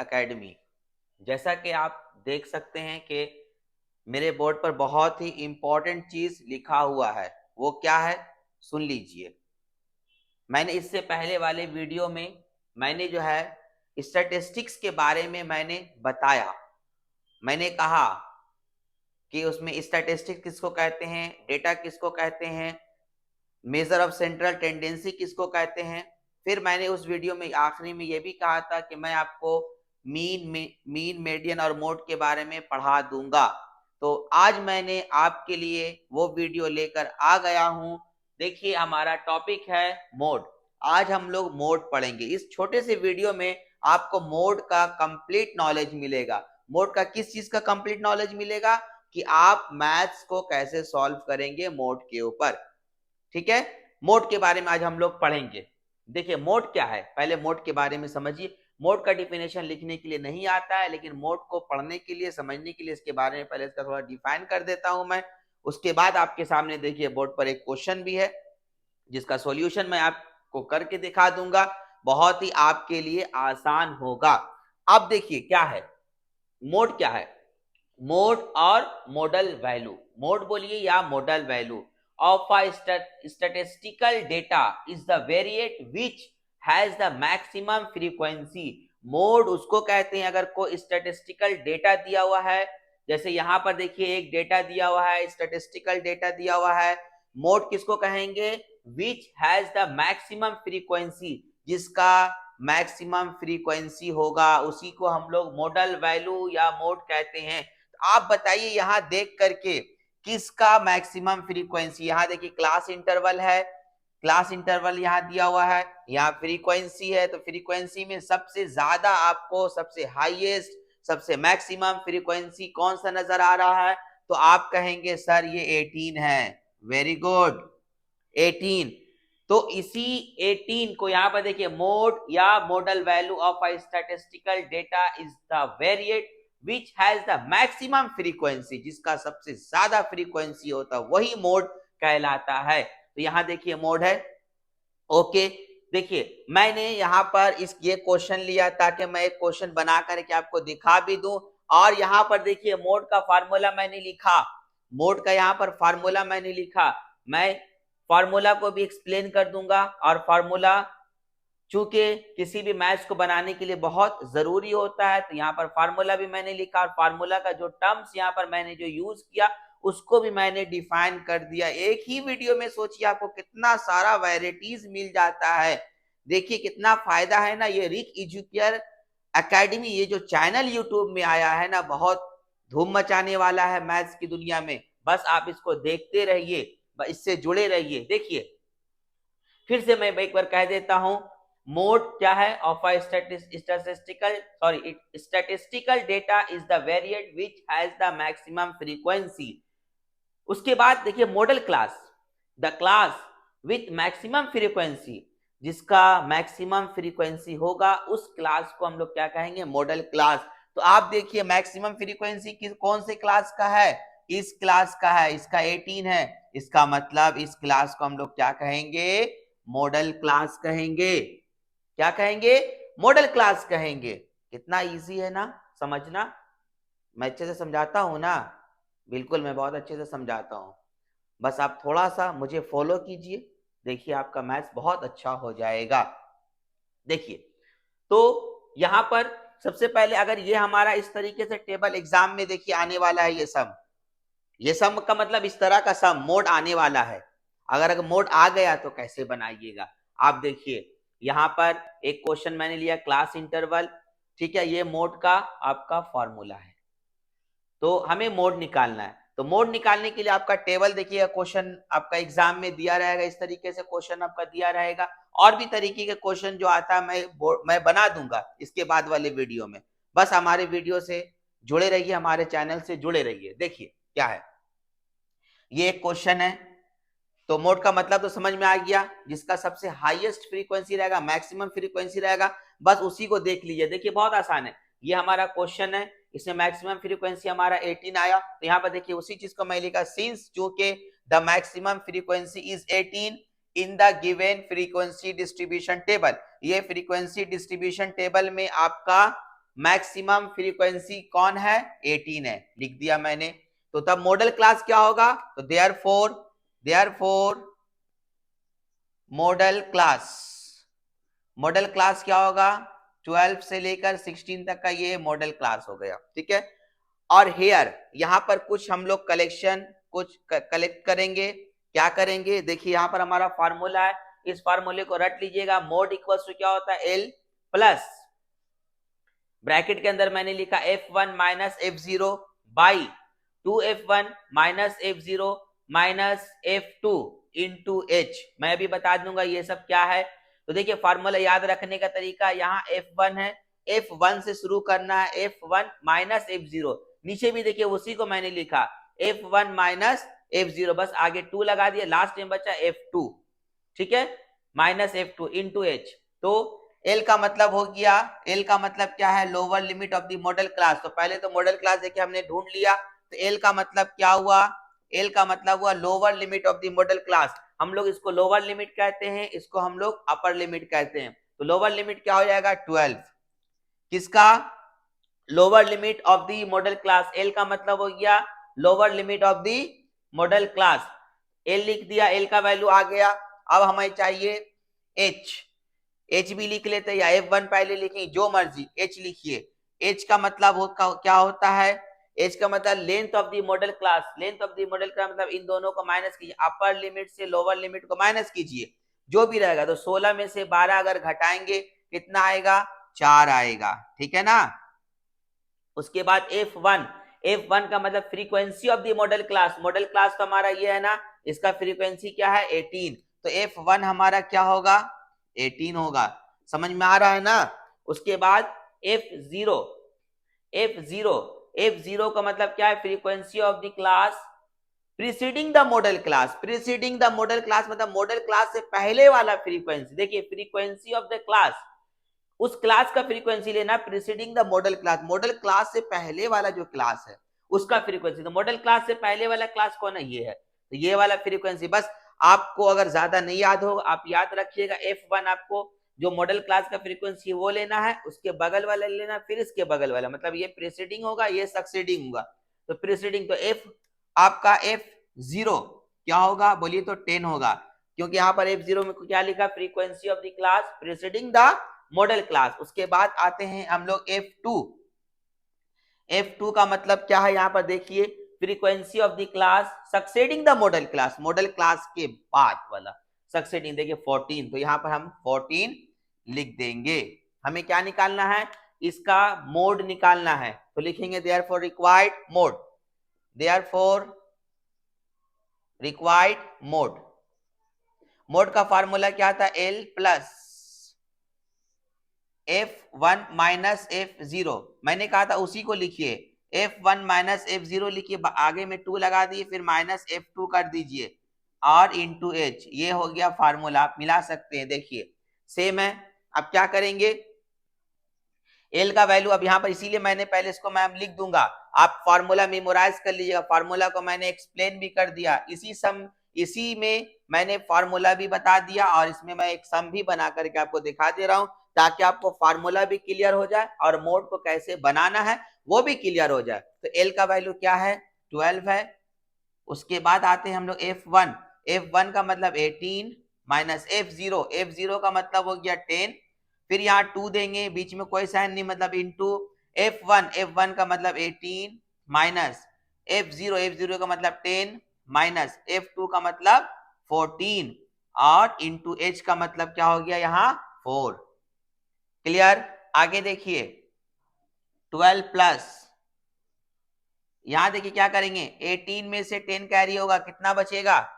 Academy. जैसा कि आप देख सकते हैं कि मेरे बोर्ड पर बहुत ही इंपॉर्टेंट चीज लिखा हुआ है। वो क्या है, सुन लीजिए। मैंने इससे पहले वाले वीडियो में मैंने जो है स्टैटिस्टिक्स के बारे में मैंने बताया। मैंने कहा कि उसमें स्टैटिस्टिक्स किसको कहते हैं, डेटा किसको कहते हैं, मेजर ऑफ सेंट्रल टेंडेंसी किसको कहते हैं। फिर मैंने उस वीडियो में आखिरी में ये भी कहा था कि मैं आपको मीन मीडियन और मोड के बारे में पढ़ा दूंगा। तो आज मैंने आपके लिए वो वीडियो लेकर आ गया हूं। देखिए, हमारा टॉपिक है मोड। आज हम लोग मोड पढ़ेंगे। इस छोटे से वीडियो में आपको मोड का कंप्लीट नॉलेज मिलेगा। मोड का किस चीज का कंप्लीट नॉलेज मिलेगा कि आप मैथ्स को कैसे सॉल्व करेंगे मोड के ऊपर। ठीक है, मोड के बारे में आज हम लोग पढ़ेंगे। देखिए, मोड क्या है, पहले मोड के बारे में समझिए। मोड का डिफिनेशन लिखने के लिए नहीं आता है, लेकिन मोड को पढ़ने के लिए, समझने के लिए इसके बारे में पहले इसका थोड़ा डिफाइन कर देता हूं मैं। उसके बाद आपके सामने देखिए बोर्ड पर एक क्वेश्चन भी है जिसका सॉल्यूशन मैं आपको करके दिखा दूंगा। बहुत ही आपके लिए आसान होगा। अब देखिए क्या है मोड, क्या है मोड और मॉडल वैल्यू। मोड बोलिए या model value of a statistical data is the variate which has the maximum frequency। Mode उसको कहते हैं अगर कोई स्टैटिस्टिकल डेटा दिया हुआ है। जैसे यहां पर देखिए एक डेटा दिया हुआ है, स्टैटिस्टिकल डेटा दिया हुआ है। मोड किसको कहेंगे, which has the maximum frequency, जिसका मैक्सिमम फ्रीक्वेंसी होगा उसी को हम लोग मॉडल वैल्यू या मोड कहते हैं। तो आप बताइए यहां देख करके किसका मैक्सिमम फ्रीक्वेंसी। यहां देखिए क्लास इंटरवल है, क्लास इंटरवल यहां दिया हुआ है, यहां फ्रीक्वेंसी है। तो फ्रीक्वेंसी में सबसे ज्यादा आपको सबसे हाईएस्ट, सबसे मैक्सिमम फ्रीक्वेंसी कौन सा नजर आ रहा है, तो आप कहेंगे सर ये 18 है। Very good, 18। तो इसी 18 को यहां पर देखिए मोड या model value of a statistical data is the variate which has the maximum frequency, जिसका सबसे ज्यादा फ्रीक्वेंसी होता है वही मोड कहलाता है। तो यहां देखिए मोड है। ओके, देखिए मैंने यहां पर ये क्वेश्चन लिया ताकि मैं एक क्वेश्चन बना करके आपको दिखा भी दूं। और यहां पर देखिए मोड का फार्मूला मैंने लिखा, मोड का यहां पर फार्मूला मैंने लिखा। मैं फार्मूला को भी एक्सप्लेन कर दूंगा। और फार्मूला चूंकि किसी भी मैथ्स को बनाने के लिए बहुत जरूरी होता है, तो यहाँ पर फार्मूला भी मैंने लिखा। और फार्मूला का जो टर्म्स यहाँ पर मैंने जो यूज किया उसको भी मैंने डिफाइन कर दिया एक ही वीडियो में। सोचिए आपको कितना सारा वैरायटीज मिल जाता है। देखिए कितना फायदा है ना। ये रिक एजुकेयर एकेडमी, ये जो चैनल यूट्यूब में आया है ना, बहुत धूम मचाने वाला है मैथ्स की दुनिया में। बस आप इसको देखते रहिए, इससे जुड़े रहिए। देखिए फिर से मैं एक बार कह देता हूं, मोड क्या है, of a statistical data is the variate which has the maximum frequency. उसके बाद देखिए model class, the class with maximum frequency, जिसका मैक्सिमम फ्रीक्वेंसी होगा उस क्लास को हम लोग क्या कहेंगे, मॉडल क्लास। तो आप देखिए मैक्सिमम फ्रीक्वेंसी कौन से क्लास का है, इस क्लास का है, इसका 18 है। इसका मतलब इस क्लास को हम लोग क्या कहेंगे, मॉडल क्लास कहेंगे। क्या कहेंगे, मॉडल क्लास कहेंगे। कितना इजी है ना समझना। मैं अच्छे से समझाता हूं ना, बिल्कुल मैं बहुत अच्छे से समझाता हूं। बस आप थोड़ा सा मुझे फॉलो कीजिए, देखिए आपका मैथ्स बहुत अच्छा हो जाएगा। देखिए तो यहां पर सबसे पहले अगर ये हमारा इस तरीके से टेबल एग्जाम में देखिए आने वाला है, ये सम का मतलब इस तरह का सम मोड आने वाला है। अगर मोड आ गया तो कैसे बनाइएगा। आप देखिए यहां पर एक क्वेश्चन मैंने लिया क्लास इंटरवल, ठीक है, ये मोड का आपका फॉर्मूला है। तो हमें मोड निकालना है। तो मोड निकालने के लिए आपका टेबल देखिए, क्वेश्चन आपका एग्जाम में दिया रहेगा, इस तरीके से क्वेश्चन आपका दिया रहेगा। और भी तरीके के क्वेश्चन जो आता है मैं बना दूंगा इसके बाद वाले वीडियो में। बस हमारे वीडियो से जुड़े रहिए, हमारे चैनल से जुड़े रहिए। देखिए क्या है, ये एक क्वेश्चन है। तो मोड का मतलब तो समझ में आ गया, जिसका सबसे हाईएस्ट फ्रीक्वेंसी रहेगा, मैक्सिमम फ्रीक्वेंसी रहेगा, बस उसी को देख लीजिए। देखिए बहुत आसान है, ये हमारा क्वेश्चन है, इसमें मैक्सिमम फ्रीक्वेंसी हमारा 18 आया। तो यहाँ पर देखिए उसी चीज को मैं लिखा, सिंस चूंकि the maximum frequency is 18 in the given frequency distribution table. ये फ्रीक्वेंसी डिस्ट्रीब्यूशन टेबल में आपका मैक्सिमम फ्रीक्वेंसी कौन है? 18 है, लिख दिया मैंने। तो तब मॉडल क्लास क्या होगा? तो देयरफॉर मॉडल क्लास क्या होगा? 12 से लेकर 16 तक का ये मॉडल क्लास हो गया, ठीक है। और हेयर यहां पर कुछ हम लोग कुछ कलेक्ट करेंगे। क्या करेंगे? देखिए यहां पर हमारा फार्मूला है, इस फार्मूले को रट लीजिएगा। मोड इक्वल्स टू क्या होता है? एल प्लस ब्रैकेट के अंदर मैंने लिखा F1 minus F0 by 2F1 minus F0 minus F2 into H। मैं अभी बता दूंगा ये सब क्या है। तो देखिए फार्मूला याद रखने का तरीका, यहाँ F1 है, F1 से शुरू करना है, F1 माइनस F0। नीचे भी देखिए उसी को मैंने लिखा F1 माइनस F0, बस आगे 2 लगा दिया, लास्ट में बचा F2, ठीक है, माइनस F2 इंटू H। तो एल का मतलब हो गया, एल का मतलब क्या है? Lower limit of the model class. तो पहले तो मॉडल क्लास देखिए हमने ढूंढ लिया, तो एल का मतलब क्या हुआ? एल का मतलब हुआ lower limit of the model class. हम लोग इसको लोअर लिमिट कहते हैं, इसको हम लोग अपर लिमिट कहते हैं। तो लोअर लिमिट क्या हो जाएगा? 12। किसका? Lower limit of the model class. L का मतलब हो गया lower limit of the model class. L लिख दिया, एल का वैल्यू आ गया। अब हमें चाहिए एच भी लिख लेते हैं, या F1 पहले लिखें, जो मर्जी, एच लिखिए। एच का मतलब क्या होता है? एच का मतलब length of the model class. Length of the model class मतलब इन दोनों को माइनस कीजिए, अपर लिमिट से लोअर लिमिट को माइनस कीजिए, जो भी रहेगा। तो 16 में से 12 अगर घटाएंगे कितना आएगा? 4 आएगा, ठीक है ना। उसके बाद F1 का मतलब frequency of the model class. Model class तो हमारा ये है ना, इसका फ्रीक्वेंसी क्या है? 18। तो F1 हमारा क्या होगा? 18 होगा। समझ में आ रहा है ना। उसके बाद F0 का मतलब क्या है? Frequency of the class preceding the model class. Preceding the model class मतलब मॉडल क्लास से पहले वाला फ्रीक्वेंसी। देखिए फ्रीक्वेंसी ऑफ द क्लास, उस क्लास का फ्रीक्वेंसी लेना, preceding the model class. Model class से पहले वाला जो क्लास है उसका फ्रीक्वेंसी। तो मॉडल क्लास से पहले वाला क्लास कौन है? ये है, तो ये वाला फ्रीक्वेंसी। बस आपको अगर ज्यादा नहीं याद हो, आप याद रखिएगा F1 आपको जो मॉडल क्लास का फ्रीक्वेंसी वो लेना है, उसके बगल वाला लेना, फिर इसके बगल वाला, मतलब ये प्रीसीडिंग होगा, ये सक्सीडिंग होगा। तो प्रीसीडिंग, तो आपका F0 क्या होगा? बोलिए तो 10 होगा, क्योंकि यहाँ पर F0 में क्या लिखा? Frequency of the class preceding the model class. उसके बाद आते हैं हम लोग F2 का मतलब क्या है? यहाँ पर देखिए frequency of the class succeeding the model class. Model class के बाद वाला सक्सेडिंग, देखिए 14, तो यहाँ पर हम 14 लिख देंगे। हमें क्या निकालना है? इसका मोड निकालना है, तो लिखेंगे therefore required mode. Therefore required mode का फार्मूला क्या था? L plus F1 minus F0। मैंने कहा था उसी को लिखिए, F1 माइनस F0 लिखिए, आगे में 2 लगा दिए, फिर माइनस F2 कर दीजिए, और इंटू H। ये हो गया फार्मूला, आप मिला सकते हैं। देखिए सेम है। अब क्या करेंगे? L का वैल्यू अब यहाँ पर, इसीलिए मैंने पहले इसको मैम लिख दूंगा, आप फार्मूला मेमोराइज कर लीजिएगा। फार्मूला को मैंने एक्सप्लेन भी कर दिया, इसी में मैंने फार्मूला भी बता दिया, और इसमें मैं एक सम भी बना करके आपको दिखा दे रहा हूं, ताकि आपको फार्मूला भी क्लियर हो जाए और मोड को कैसे बनाना है वो भी क्लियर हो जाए। तो L का वैल्यू क्या है? 12 है। उसके बाद आते हैं हम लोग F1 का मतलब 18 माइनस F0 का मतलब हो गया 10, फिर यहाँ 2 देंगे, बीच में कोई साइन नहीं, मतलब इंटू F1 का मतलब 18 माइनस F0 का मतलब 10 माइनस F2 का मतलब 14, और इंटू H का मतलब क्या हो गया? यहाँ 4। क्लियर? आगे देखिए 12 प्लस, यहां देखिए क्या करेंगे? 18 में से 10 कैरी होगा, कितना बचेगा?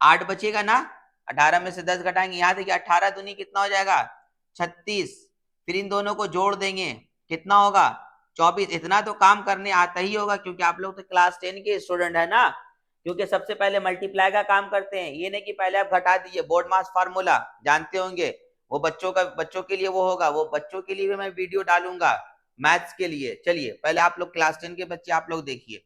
8 बचेगा ना। 18 में से 10 घटाएंगे, यहाँ देखिए 18 दूनी कितना हो जाएगा? 36। फिर इन दोनों को जोड़ देंगे, कितना होगा? 24। इतना तो काम करने आता ही होगा, क्योंकि आप लोग तो क्लास 10 के स्टूडेंट है ना। क्योंकि सबसे पहले मल्टीप्लाई का काम करते हैं, ये नहीं कि पहले आप घटा दीजिए। बोर्ड मास फार्मूला जानते होंगे, वो बच्चों के लिए वो होगा, वो बच्चों के लिए भी मैं वीडियो डालूंगा मैथ्स के लिए। चलिए पहले आप लोग क्लास 10 के बच्चे आप लोग देखिए,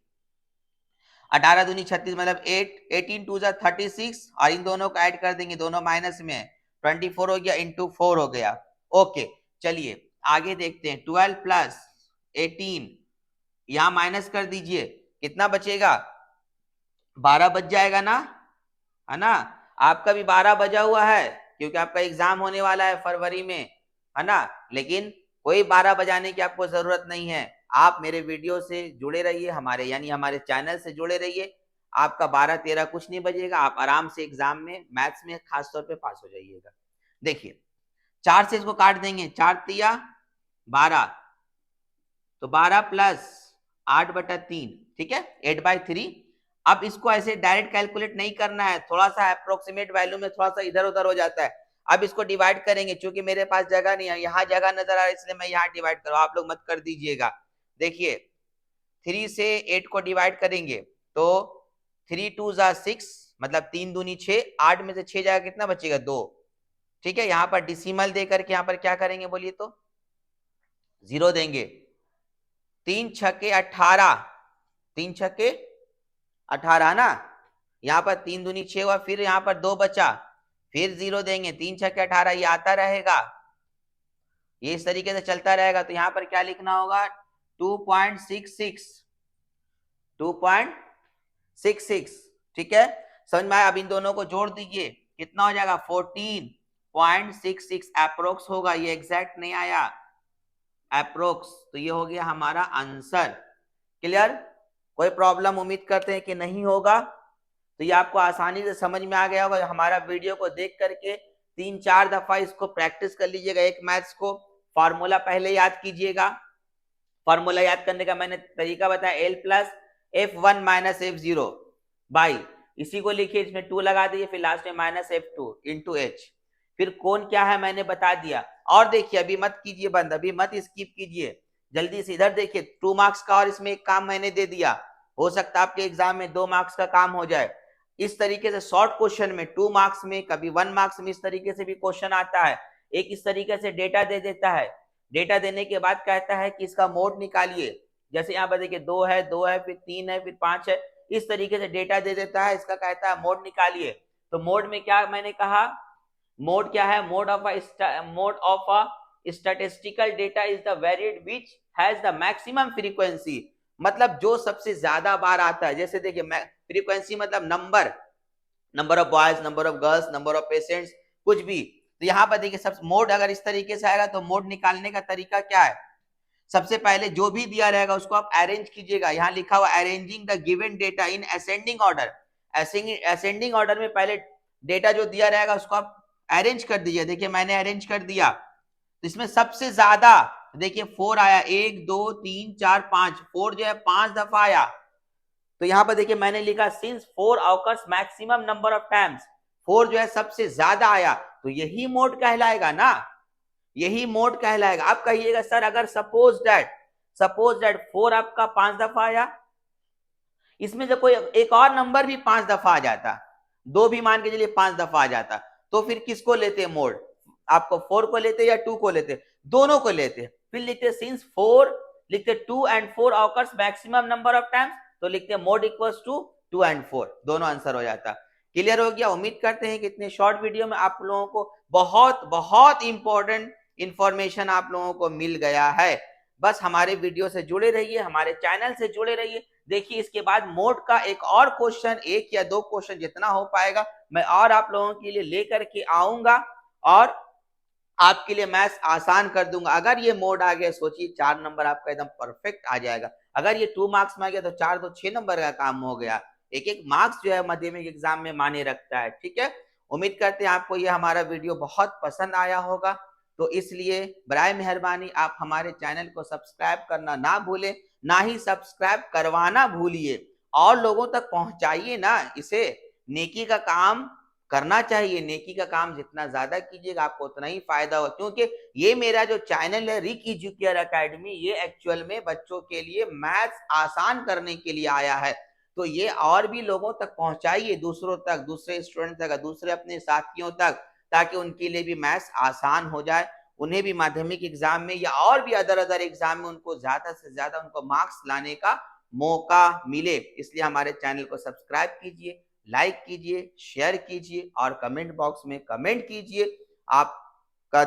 18 दूनी 36 मतलब 8, 18 टू 36, और इन दोनों को ऐड कर देंगे, दोनों माइनस में है, 24 हो गया, इंटू 4 हो गया। ओके चलिए आगे देखते हैं 12 प्लस 18, यहां माइनस कर दीजिए, कितना बचेगा? 12 बच जाएगा ना, है ना? आपका भी 12 बजा हुआ है क्योंकि आपका एग्जाम होने वाला है फरवरी में, है ना? लेकिन कोई 12 बजाने की आपको जरूरत नहीं है। आप मेरे वीडियो से जुड़े रहिए, हमारे यानी हमारे चैनल से जुड़े रहिए, आपका 12-13 कुछ नहीं बजेगा, आप आराम से एग्जाम में मैथ्स में खासतौर पे पास हो जाइएगा। देखिए 4 से इसको काट देंगे, 4 तिया 12, तो 12 प्लस 8/3, ठीक है, 8/3। अब इसको ऐसे डायरेक्ट कैलकुलेट नहीं करना है, थोड़ा सा अप्रोक्सीमेट वैल्यू में थोड़ा सा इधर उधर हो जाता है। अब इसको डिवाइड करेंगे, क्योंकि मेरे पास जगह नहीं है, यहाँ जगह नजर आ रहा है इसलिए मैं यहाँ डिवाइड करूँ, आप लोग मत कर दीजिएगा। देखिए 3 से 8 को डिवाइड करेंगे तो 3 2 6, मतलब 3 दूनी 6, 8 में से 6 जाएगा कितना बचेगा? 2, ठीक है। यहाँ पर डिसिमल दे करके यहाँ पर क्या करेंगे बोलिए तो? 0 देंगे। 3 छक्के 18, 3 छक्के 18 ना, यहाँ पर 3 दूनी 6 हुआ, फिर यहाँ पर 2 बचा, फिर 0 देंगे, 3 छक्के 18, ये आता रहेगा, ये इस तरीके से चलता रहेगा। तो यहाँ पर क्या लिखना होगा? 2.66, 2.66, ठीक है, समझ में आया? अब इन दोनों को जोड़ दीजिए, कितना हो जाएगा? 14.66 अप्रोक्स होगा, ये एग्जैक्ट नहीं आया, अप्रोक्स। तो ये हो गया हमारा आंसर। क्लियर? कोई प्रॉब्लम उम्मीद करते हैं कि नहीं होगा। तो ये आपको आसानी से समझ में आ गया होगा। हमारा वीडियो को देख करके 3-4 दफा इसको प्रैक्टिस कर लीजिएगा। एक मैथ्स को फॉर्मूला पहले याद कीजिएगा, फॉर्मूला याद करने का मैंने तरीका बताया, L plus F1 minus F0 by, इसी को लिखिए, इसमें 2 लगा दीजिए, फिर लास्ट में माइनस F2 इंटू H, फिर कौन क्या है मैंने बता दिया। और देखिए अभी मत कीजिए बंद, अभी मत स्किप कीजिए, जल्दी से इधर देखिए, 2 मार्क्स का और इसमें एक काम मैंने दे दिया, हो सकता है आपके एग्जाम में 2 मार्क्स का काम हो जाए। इस तरीके से शॉर्ट क्वेश्चन में 2 मार्क्स में, कभी 1 मार्क्स में इस तरीके से भी क्वेश्चन आता है। एक इस तरीके से डेटा दे देता है, डेटा देने के बाद कहता है कि इसका मोड निकालिए, जैसे यहाँ पर देखिए 2 है, 2 है, फिर 3 है, फिर 5 है, इस तरीके से डेटा दे देता है, इसका कहता है मोड निकालिए। तो मोड में क्या मैंने कहा, मोड क्या है? Mode of a statistical data is the variate which has the maximum frequency, मतलब जो सबसे ज्यादा बार आता है। जैसे देखिए फ्रीक्वेंसी मतलब number of boys, number of girls, number of patients, कुछ भी। तो यहाँ पर देखिए सब मोड अगर इस तरीके से आएगा तो मोड निकालने का तरीका क्या है? सबसे पहले जो भी दिया रहेगा उसको आप अरेंज कीजिएगा, यहाँ लिखा हुआ arranging the given data in ascending order, ascending order में पहले डेटा जो दिया रहेगा उसको आप अरेंज कर दीजिए। देखिए मैंने अरेंज कर दिया, तो इसमें सबसे ज्यादा देखिए 4 आया, 1 2 3 4 5, 4 जो है 5 दफा आया। तो यहां पर देखिए मैंने लिखा since 4 occurs maximum number of times, 4 जो है सबसे ज्यादा आया, तो यही मोड कहलाएगा ना, यही मोड कहलाएगा। आप कहिएगा सर अगर सपोज दैट 4 आपका 5 दफा आया, इसमें से कोई एक और नंबर भी 5 दफा आ जाता, 2 भी मान के चलिए 5 दफा आ जाता, तो फिर किसको लेते मोड? आपको 4 को लेते या 2 को लेते? दोनों को लेते। फिर लिखते सिंस 4, लिखते 2 and 4 occurs maximum number of times, तो लिखते मोड इक्वल्स टू 2 एंड 4, दोनों आंसर हो जाता। क्लियर हो गया? उम्मीद करते हैं कि इतने शॉर्ट वीडियो में आप लोगों को बहुत बहुत इंपॉर्टेंट इंफॉर्मेशन आप लोगों को मिल गया है। बस हमारे वीडियो से जुड़े रहिए, हमारे चैनल से जुड़े रहिए। देखिए इसके बाद मोड का एक और क्वेश्चन, 1 या 2 क्वेश्चन जितना हो पाएगा मैं और आप लोगों के लिए लेकर के आऊंगा और आपके लिए मैथ्स आसान कर दूंगा। अगर ये मोड आ गया, सोचिए 4 नंबर आपका एकदम परफेक्ट आ जाएगा। अगर ये 2 मार्क्स में आ गया तो 4 तो 6 नंबर का काम हो गया। एक मार्क्स जो है माध्यमिक एग्जाम में माने रखता है, ठीक है। उम्मीद करते हैं आपको ये हमारा वीडियो बहुत पसंद आया होगा, तो इसलिए बराए मेहरबानी आप हमारे चैनल को सब्सक्राइब करना ना भूलें, ना ही सब्सक्राइब करवाना भूलिए, और लोगों तक पहुंचाइए ना इसे। नेकी का काम करना चाहिए, नेकी का काम जितना ज्यादा कीजिएगा आपको उतना ही फायदा हो, क्योंकि ये मेरा जो चैनल है रिक एजुकेयर एकेडमी, ये एक्चुअल में बच्चों के लिए मैथ्स आसान करने के लिए आया है। तो ये और भी लोगों तक पहुंचाइए, दूसरों तक, दूसरे स्टूडेंट तक, दूसरे अपने साथियों तक, ताकि उनके लिए भी मैथ्स आसान हो जाए, उन्हें भी माध्यमिक एग्जाम में या और भी अदर एग्जाम में उनको ज्यादा से ज्यादा उनको मार्क्स लाने का मौका मिले। इसलिए हमारे चैनल को सब्सक्राइब कीजिए, लाइक कीजिए, शेयर कीजिए और कमेंट बॉक्स में कमेंट कीजिए। आपका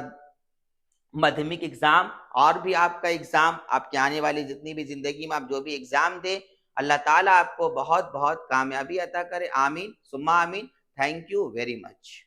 माध्यमिक एग्जाम और भी आपका एग्जाम, आपके आने वाली जितनी भी जिंदगी में आप जो भी एग्जाम दे, अल्लाह ताला आपको बहुत बहुत कामयाबी अता करे। आमीन सुम्मा आमीन। Thank you very much.